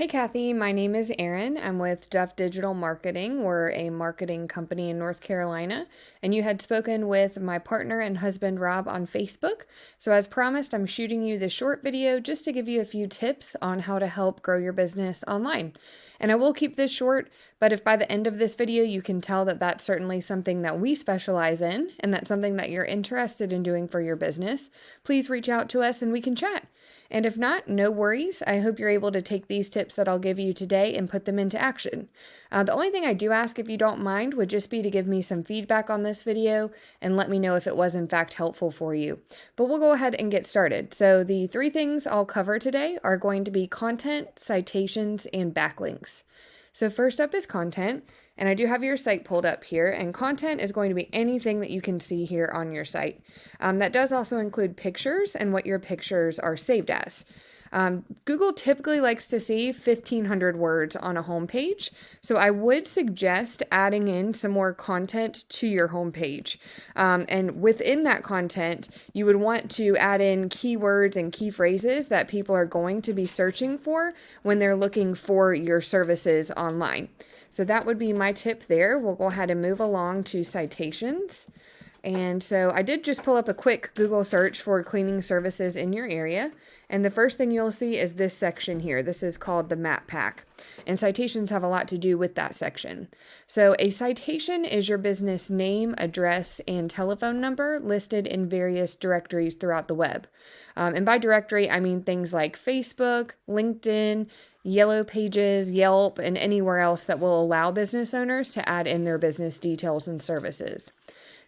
Hey Cathy, my name is Erin. I'm with Duff Digital Marketing. We're a marketing company in North Carolina, and you had spoken with my partner and husband Rob on Facebook. So as promised, I'm shooting you this short video just to give you a few tips on how to help grow your business online. And I will keep this short, but if by the end of this video you can tell that that's certainly something that we specialize in and that's something that you're interested in doing for your business, please reach out to us and we can chat. And if not, no worries. I hope you're able to take these tips that I'll give you today and put them into action. The only thing I do ask, if you don't mind, would just be to give me some feedback on this video and let me know if it was in fact helpful for you. But we'll go ahead and get started. So the three things I'll cover today are going to be content, citations, and backlinks. So first up is content, and I do have your site pulled up here, and content is going to be anything that you can see here on your site. That does also include pictures and what your pictures are saved as. Google typically likes to see 1,500 words on a homepage, so I would suggest adding in some more content to your homepage. And within that content, you would want to add in keywords and key phrases that people are going to be searching for when they're looking for your services online. So that would be my tip there. We'll go ahead and move along to citations. And so I did just pull up a quick Google search for cleaning services in your area. And the first thing you'll see is this section here. This is called the map pack. And citations have a lot to do with that section. So a citation is your business name, address, and telephone number listed in various directories throughout the web. And by directory, I mean things like Facebook, LinkedIn, Yellow Pages, Yelp, and anywhere else that will allow business owners to add in their business details and services.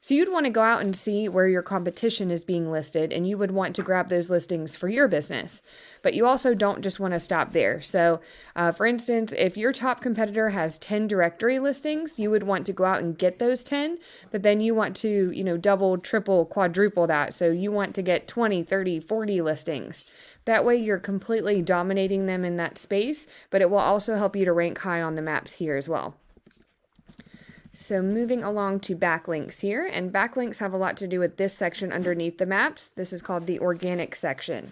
So you'd want to go out and see where your competition is being listed, and you would want to grab those listings for your business. But you also don't just want to stop there. So for instance, if your top competitor has 10 directory listings, you would want to go out and get those 10, but then you want to, double, triple, quadruple that. So you want to get 20, 30, 40 listings. That way you're completely dominating them in that space, but it will also help you to rank high on the maps here as well. So moving along to backlinks here, and backlinks have a lot to do with this section underneath the maps. This is called the organic section.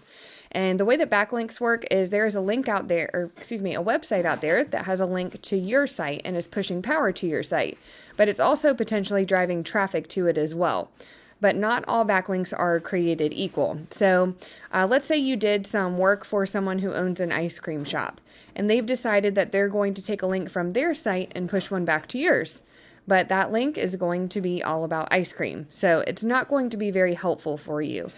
And the way that backlinks work is there is a link out there, a website out there that has a link to your site and is pushing power to your site, but it's also potentially driving traffic to it as well. But not all backlinks are created equal. So let's say you did some work for someone who owns an ice cream shop, and they've decided that they're going to take a link from their site and push one back to yours. But that link is going to be all about ice cream. So it's not going to be very helpful for you.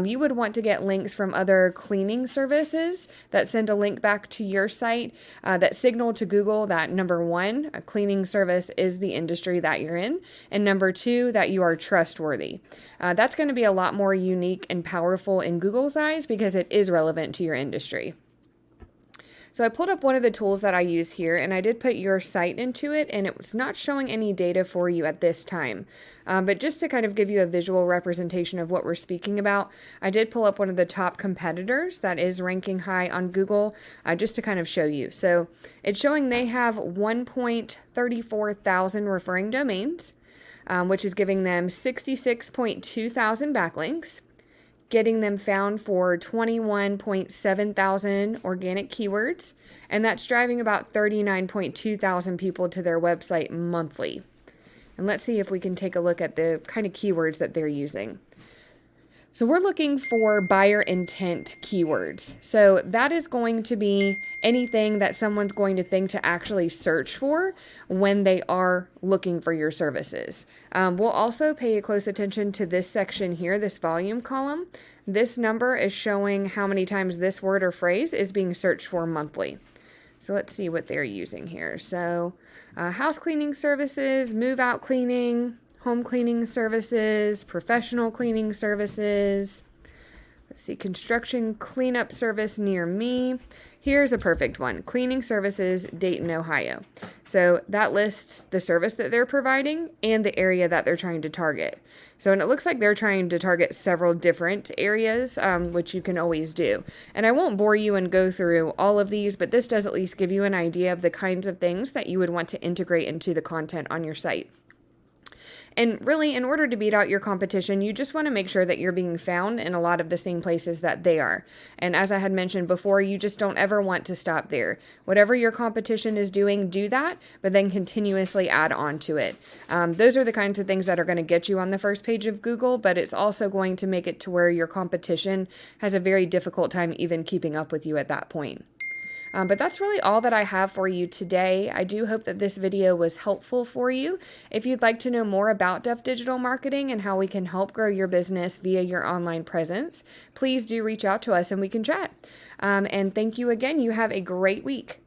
You would want to get links from other cleaning services that send a link back to your site that signal to Google that number one, a cleaning service is the industry that you're in, and number two, that you are trustworthy. That's going to be a lot more unique and powerful in Google's eyes because it is relevant to your industry. So I pulled up one of the tools that I use here, and I did put your site into it, and it was not showing any data for you at this time. But just to kind of give you a visual representation of what we're speaking about, I did pull up one of the top competitors that is ranking high on Google, just to kind of show you. So it's showing they have 1.34 thousand referring domains, which is giving them 66.2 thousand backlinks, getting them found for 21.7 thousand organic keywords, and that's driving about 39.2 thousand people to their website monthly. And let's see if we can take a look at the kind of keywords that they're using. So we're looking for buyer intent keywords. So that is going to be anything that someone's going to think to actually search for when they are looking for your services. We'll also pay close attention to this section here, this volume column. This number is showing how many times this word or phrase is being searched for monthly. So let's see what they're using here. So house cleaning services, move out cleaning, home cleaning services, professional cleaning services. Let's see, construction cleanup service near me. Here's a perfect one, cleaning services, Dayton, Ohio. So that lists the service that they're providing and the area that they're trying to target. So, and it looks like they're trying to target several different areas, which you can always do. And I won't bore you and go through all of these, but this does at least give you an idea of the kinds of things that you would want to integrate into the content on your site. And really, in order to beat out your competition, you just want to make sure that you're being found in a lot of the same places that they are. And as I had mentioned before, you just don't ever want to stop there. Whatever your competition is doing, do that, but then continuously add on to it. Those are the kinds of things that are going to get you on the first page of Google, but it's also going to make it to where your competition has a very difficult time even keeping up with you at that point. But that's really all that I have for you today. I do hope that this video was helpful for you. If you'd like to know more about Duff Digital Marketing and how we can help grow your business via your online presence, please do reach out to us and we can chat. And thank you again. You have a great week.